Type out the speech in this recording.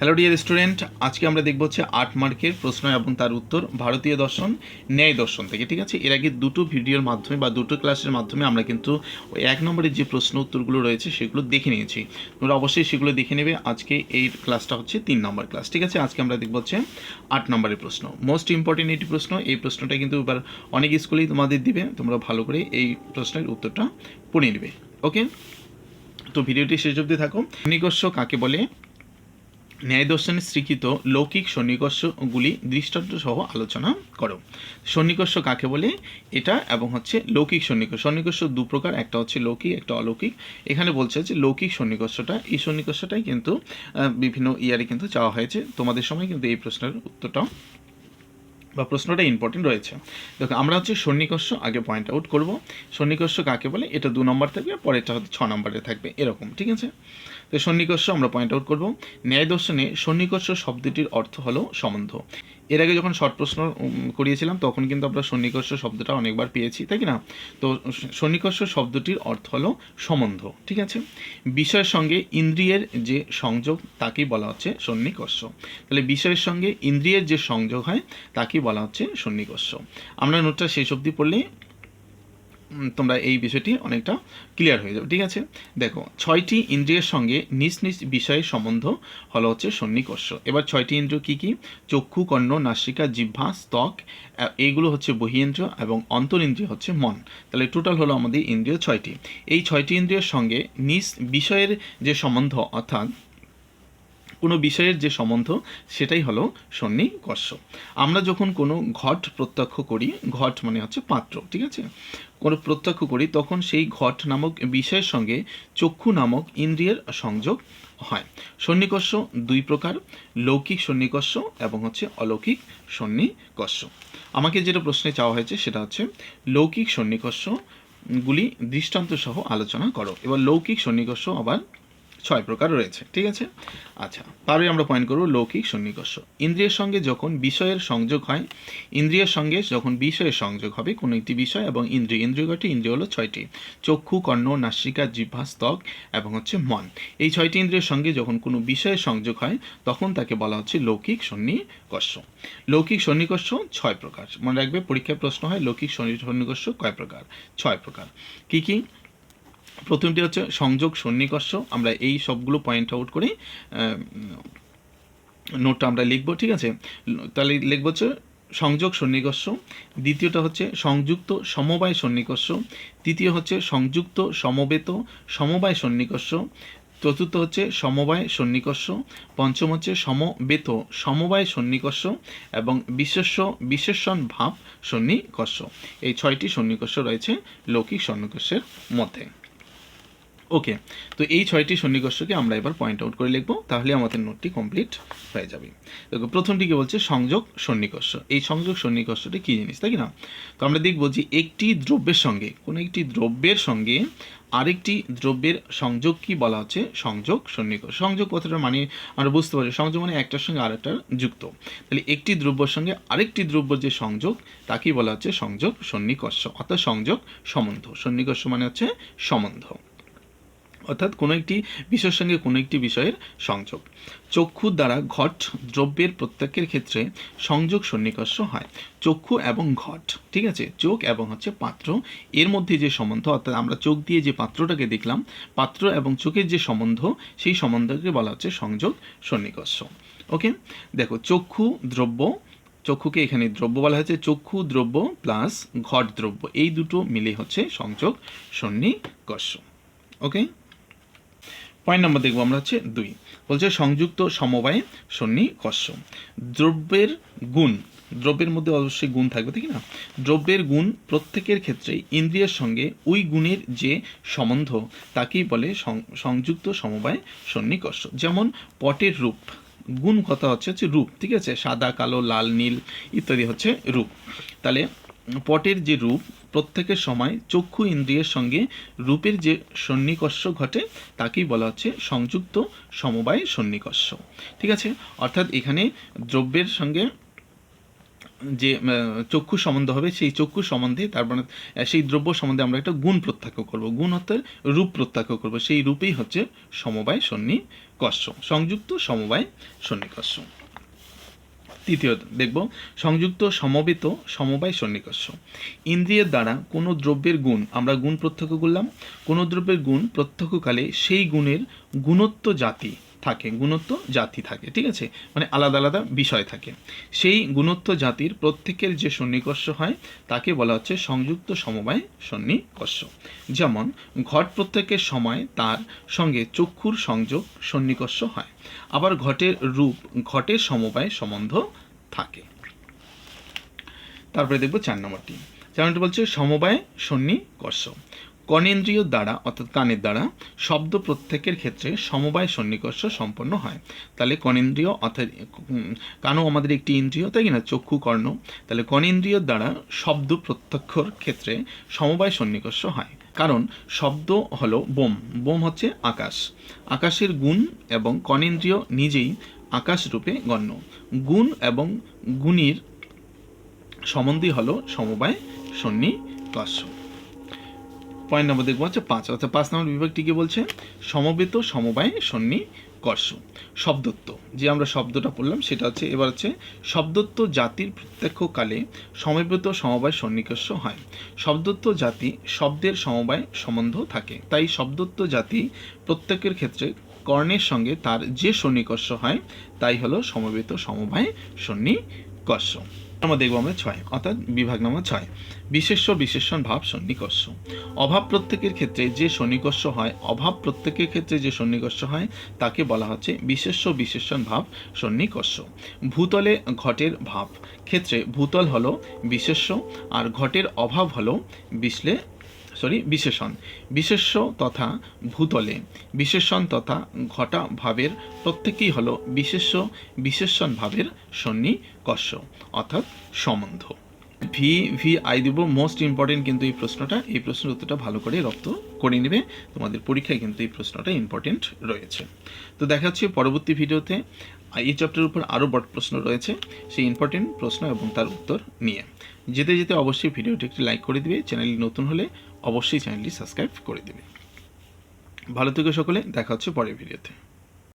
Hello dear student, আজকে আমরা দেখব হচ্ছে 8 মার্কের প্রশ্ন এবং তার উত্তর ভারতীয় দর্শন, ন্যায় দর্শন থেকে। ঠিক আছে, এর আগে দুটো ভিডিওর মাধ্যমে বা দুটো ক্লাসের মাধ্যমে আমরা কিন্তু ওই 1 নম্বরের যে প্রশ্ন উত্তরগুলো রয়েছে সেগুলো দেখে নিয়েছি। তোমরা অবশ্যই সেগুলো দেখে নেবে। আজকে এই ক্লাসটা হচ্ছে 3 নম্বর ক্লাস। ঠিক আছে, আজকে আমরা দেখব হচ্ছে 8 নম্বরের প্রশ্ন, মোস্ট ইম্পর্টেন্ট একটি প্রশ্ন। এই প্রশ্নটা কিন্তু এবার অনেক স্কুলেই তোমাদের দিবে, তোমরা ভালো করে এই প্রশ্নের উত্তরটা পড়ে নেবে। ওকে, তো ভিডিওটি শেষ অবধি থাকো। সন্নিকর্ষ কাকে বলে? ন্যায় দর্শনে স্বীকৃত লৌকিক সন্নিকর্ষগুলি দৃষ্টান্ত সহ আলোচনা করো। সন্নিকর্ষ কাকে বলে? এটা এবং হচ্ছে লৌকিক সন্নিকর্ষ। সন্নিকর্ষ দু প্রকার, একটা হচ্ছে লৌকিক, একটা অলৌকিক। এখানে বলছে যে লৌকিক সন্নিকর্ষটা, এই সন্নিকর্ষটাই কিন্তু বিভিন্ন ইয়ারে কিন্তু চাওয়া হয়েছে। তোমাদের সময় কিন্তু এই প্রশ্নের উত্তরটা বা প্রশ্নটা ইম্পর্টেন্ট রয়েছে। দেখো, আমরা হচ্ছে সন্নিকর্ষ আগে পয়েন্ট আউট করব। সন্নিকর্ষ কাকে বলে? এটা 2 নম্বর থাকবে, পরেরটা হচ্ছে 6 নম্বরে থাকবে, এরকম। ঠিক আছে, তো সন্নিকর্ষ আমরা পয়েন্ট আউট করব। ন্যায় দর্শনে সন্নিকর্ষ শব্দটির অর্থ হলো সম্বন্ধ। এর আগে যখন শর্ট প্রশ্ন করিয়েছিলাম তখন কিন্তু আমরা সন্নিকর্ষ শব্দটা অনেকবার পেয়েছি, তাই কি না? তো সন্নিকর্ষ শব্দটির অর্থ হলো সম্বন্ধ। ঠিক আছে, বিষয়ের সঙ্গে ইন্দ্রিয়ের যে সংযোগ তাকেই বলা হচ্ছে সন্নিকর্ষ। তাহলে বিষয়ের সঙ্গে ইন্দ্রিয়ের যে সংযোগ হয় তাকেই বলা হচ্ছে সন্নিকর্ষ। আমরা নোটটা শেষ অবধি পড়লে তোমরা এই বিষয়টি অনেকটা ক্লিয়ার হয়ে যাবে। ঠিক আছে, দেখো, 6টি ইন্দ্রিয়ের সঙ্গে নিজ নিজ বিষয়ের সম্বন্ধ হলো হচ্ছে সন্নিকর্ষ। এবার 6টি ইন্দ্রিয় কী কী? চক্ষু, কর্ণ, নাসিকা, জিহ্বা, ত্বক, এইগুলো হচ্ছে বহিঃইন্দ্রিয় এবং অন্তরিন্দ্রিয় হচ্ছে মন। তাহলে টোটাল হলো আমাদের ইন্দ্রিয় 6টি। এই 6টি ইন্দ্রিয়ের সঙ্গে নিজ বিষয়ের যে সম্বন্ধ, অর্থাৎ কোনো বিষয়ের যে সম্বন্ধ, সেটাই হলো সন্নিকর্ষ। আমরা যখন কোনো ঘট প্রত্যক্ষ করি, ঘট মানে হচ্ছে পাত্র, ঠিক আছে, কোনো প্রত্যক্ষ করি তখন সেই ঘট নামক বিষয়ের সঙ্গে চক্ষু নামক ইন্দ্রিয়ের সংযোগ হয়। সন্নিকর্ষ 2 প্রকার, লৌকিক সন্নিকর্ষ এবং হচ্ছে অলৌকিক সন্নিকর্ষ। আমাকে যেটা প্রশ্নে চাওয়া হয়েছে সেটা হচ্ছে লৌকিক সন্নিকর্ষগুলি দৃষ্টান্ত সহ আলোচনা করো। এবার লৌকিক সন্নিকর্ষ আবার 6 প্রকার রয়েছে। ঠিক আছে, আচ্ছা, তারই আমরা পয়েন্ট করব লৌকিক সন্নিকর্ষ। ইন্দ্রিয়ের সঙ্গে যখন বিষয়ের সংযোগ হয়, ইন্দ্রিয়ের সঙ্গে যখন বিষয়ের সংযোগ হবে কোনো একটি বিষয় এবং ইন্দ্রিয় কয়টি? ইন্দ্রিয় হলো 6টি, চক্ষু, কর্ণ, নাসিকা, জিহ্বা, ত্বক এবং হচ্ছে মন। এই 6টি ইন্দ্রিয়ের সঙ্গে যখন কোনো বিষয়ের সংযোগ হয় তখন তাকে বলা হচ্ছে লৌকিক সন্নিকর্ষ। লৌকিক সন্নিকর্ষ 6 প্রকার। মনে রাখবে, পরীক্ষায় প্রশ্ন হয় লৌকিক সন্নিকর্ষ কয় প্রকার? 6 প্রকার। কি কি? প্রথমটি হচ্ছে সংযোগ সন্নিকর্ষ। আমরা এই সবগুলো পয়েন্ট আউট করে নোটটা আমরা লিখব। ঠিক আছে, তাহলে লিখব হচ্ছে সংযোগ সন্নিকর্ষ। দ্বিতীয়টা হচ্ছে সংযুক্ত সমবায় সন্নিকর্ষ। তৃতীয় হচ্ছে সংযুক্ত সমবেত সমবায় সন্নিকর্ষ। চতুর্থ হচ্ছে সমবায় সন্নিকর্ষ। পঞ্চম হচ্ছে সমবেত সমবায় সন্নিকর্ষ এবং বিশেষণ ভাব সন্নিকর্ষ। এই 6টি সন্নিকর্ষ রয়েছে লৌকিক সন্নিকর্ষের মধ্যে। ওকে, তো এই 6টি সন্নিকর্ষকে আমরা এবার পয়েন্ট আউট করে লিখব, তাহলে আমাদের নোটটি কমপ্লিট হয়ে যাবে। দেখো, প্রথমটিকে বলছে সংযোগ সন্নিকর্ষ। এই সংযোগ সন্নিকর্ষটি কী জিনিস, তাই না? তো আমরা দেখব যে একটি দ্রব্যের সঙ্গে, কোনো একটি দ্রব্যের সঙ্গে আরেকটি দ্রব্যের সংযোগ কি বলা হচ্ছে? সংযোগ সন্নিকর্ষ। সংযোগ কথাটা মানে আমরা বুঝতে পারি, সংযোগ মানে একটার সঙ্গে আরেকটার যুক্ত। তাহলে একটি দ্রব্যের সঙ্গে আরেকটি দ্রব্যের যে সংযোগ তাকেই বলা হচ্ছে সংযোগ সন্নিকর্ষ, অর্থাৎ সংযোগ সম্বন্ধ। সন্নিকর্ষ মানে হচ্ছে সম্বন্ধ, অর্থাৎ কোনো একটি বিষয়ের সঙ্গে কোনো একটি বিষয়ের সংযোগ। চক্ষুর দ্বারা ঘট দ্রব্যের প্রত্যেকের ক্ষেত্রে সংযোগ সন্নিকর্ষ হয়। চক্ষু এবং ঘট, ঠিক আছে, চোখ এবং হচ্ছে পাত্র, এর মধ্যে যে সম্বন্ধ, অর্থাৎ আমরা চোখ দিয়ে যে পাত্রটাকে দেখলাম, পাত্র এবং চোখের যে সম্বন্ধ, সেই সম্বন্ধকে বলা হচ্ছে সংযোগ সন্নিকর্ষ। ওকে, দেখো, চক্ষু দ্রব্য, চক্ষুকে এখানে দ্রব্য বলা হয়েছে, চক্ষু দ্রব্য প্লাস ঘট দ্রব্য, এই দুটো মিলে হচ্ছে সংযোগ সন্নিকর্ষ। ওকে, পয়েন্ট নাম্বার দেখবো আমরা হচ্ছে 2, বলছে সংযুক্ত সমবায় সন্নিকর্ষ। দ্রব্যের গুণ, দ্রব্যের মধ্যে অবশ্যই গুণ থাকবে, ঠিক না? দ্রব্যের গুণ প্রত্যেকের ক্ষেত্রে ইন্দ্রিয়ের সঙ্গে ওই গুণের যে সম্বন্ধ তাকেই বলে সংযুক্ত সমবায় সন্নিকর্ষ। যেমন পটের রূপ, গুণ কথা হচ্ছে রূপ, ঠিক আছে, সাদা, কালো, লাল, নীল ইত্যাদি হচ্ছে রূপ। তাহলে পটের যে রূপ, প্রত্যেকের সময় চক্ষু ইন্দ্রিয়ের সঙ্গে রূপের যে সন্নিকর্ষ ঘটে তাকেই বলা হচ্ছে সংযুক্ত সমবায় সন্নিকর্ষ। ঠিক আছে, অর্থাৎ এখানে দ্রব্যের সঙ্গে যে চক্ষু সম্বন্ধ হবে, সেই চক্ষু সম্বন্ধে তারপরে সেই দ্রব্য সম্বন্ধে আমরা একটা গুণ প্রত্যক্ষ করব। গুণ অর্থাৎ রূপ প্রত্যক্ষ করব, সেই রূপেই হচ্ছে সমবায় সন্নিকর্ষ, সংযুক্ত সমবায় সন্নিকর্ষ। তৃতীয় দেখব সংযুক্ত সমবেত সমবায় সন্নিকর্ষ। ইন্দ্রিয়ের দ্বারা কোনো দ্রব্যের গুণ, আমরা গুণ প্রত্যক্ষ করলাম, কোনো দ্রব্যের গুণ প্রত্যক্ষকালে সেই গুণের গুণত্ব জাতি থাকে, গুণত্ব জাতি থাকে, ঠিক আছে, মানে আলাদা আলাদা বিষয় থাকে। সেই গুণত্ব জাতির প্রত্যেকের যে সন্নিকর্ষ হয় তাকে বলা হচ্ছে সংযুক্ত সমবায় সন্নিকর্ষ। যেমন ঘট প্রত্যেকের সময় তার সঙ্গে চক্ষুর সংযোগ সন্নিকর্ষ হয়, আবার ঘটের রূপ ঘটের সমবায় সম্বন্ধ থাকে। তারপরে দেখব 4 নম্বরটি। 4 নম্বরটি বলছে সমবায় সন্নিকর্ষ। কর্ণেন্দ্রিয় দ্বারা অর্থাৎ কানের দ্বারা শব্দ প্রত্যেকের ক্ষেত্রে সমবায় সন্নিকর্ষ সম্পন্ন হয়। তাহলে কর্ণেন্দ্রিয় অর্থাৎ কানও আমাদের একটি ইন্দ্রিয়, তাই না, চক্ষু কর্ণ। তাহলে কর্ণেন্দ্রিয় দ্বারা শব্দ প্রত্যক্ষর ক্ষেত্রে সমবায় সন্নিকর্ষ হয়, কারণ শব্দ হলো বোম, বোম হচ্ছে আকাশ, আকাশের গুণ এবং কর্ণেন্দ্রিয় নিজেই আকাশ রূপে গণ্য। গুণ এবং গুণীর সম্বন্ধই হলো সমবায় সন্নিকর্ষ। পয়েন্ট নম্বর দেখবো হচ্ছে 5, অর্থাৎ 5 নম্বর বিভাগটি কি বলছে? সমবেত সমবায় সন্নিকর্ষ। শব্দত্ব, যে আমরা শব্দটা পড়লাম সেটা হচ্ছে, এবার হচ্ছে শব্দত্ব জাতির প্রত্যক্ষকালে সমবেত সমবায় সন্নিকর্ষ হয়। শব্দত্ব জাতি শব্দের সমবায় সম্বন্ধ থাকে, তাই শব্দত্ব জাতি প্রত্যেকের ক্ষেত্রে কর্ণের সঙ্গে তার যে সন্নিকর্ষ হয় তাই হলো সমবেত সমবায় সন্নিকর্ষ। আমরা দেখবো আমরা 6, অর্থাৎ বিভাগ নম্বর 6, বিশেষ্য বিশেষণ ভাব সন্নিকর্ষ। অভাব প্রত্যেকের ক্ষেত্রে যে সন্নিকর্ষ হয়, অভাব প্রত্যেকের ক্ষেত্রে যে সন্নিকর্ষ হয় তাকে বলা হচ্ছে বিশেষ্য বিশেষণ ভাব সন্নিকর্ষ। ভূতলে ঘটের ভাব ক্ষেত্রে ভূতল হলো বিশেষ্য আর ঘটের অভাব হলো বিশেষণ। বিশেষ্য তথা ভূতলে বিশেষণ তথা ঘটা ভাবের প্রত্যেকেই হলো বিশেষ্য বিশেষণ ভাবের সন্নিকর্ষ, অর্থাৎ সম্বন্ধ। VVI দিব, মোস্ট ইম্পর্টেন্ট কিন্তু এই প্রশ্নটা, এই প্রশ্নের উত্তরটা ভালো করে রপ্ত করে নেবে, তোমাদের পরীক্ষায় কিন্তু এই প্রশ্নটা ইম্পর্টেন্ট রয়েছে। তো দেখা হচ্ছে পরবর্তী ভিডিওতে এই চ্যাপ্টারের উপর আরও বড় প্রশ্ন রয়েছে, সেই ইম্পর্টেন্ট প্রশ্ন এবং তার উত্তর নিয়ে। যেতে যেতে অবশ্যই ভিডিওটি একটি লাইক করে দিবে, চ্যানেলটি নতুন হলে অবশ্যই চ্যানেলটি সাবস্ক্রাইব করে দেবে। ভালো থেকো সকলে, দেখা হচ্ছে পরের ভিডিওতে।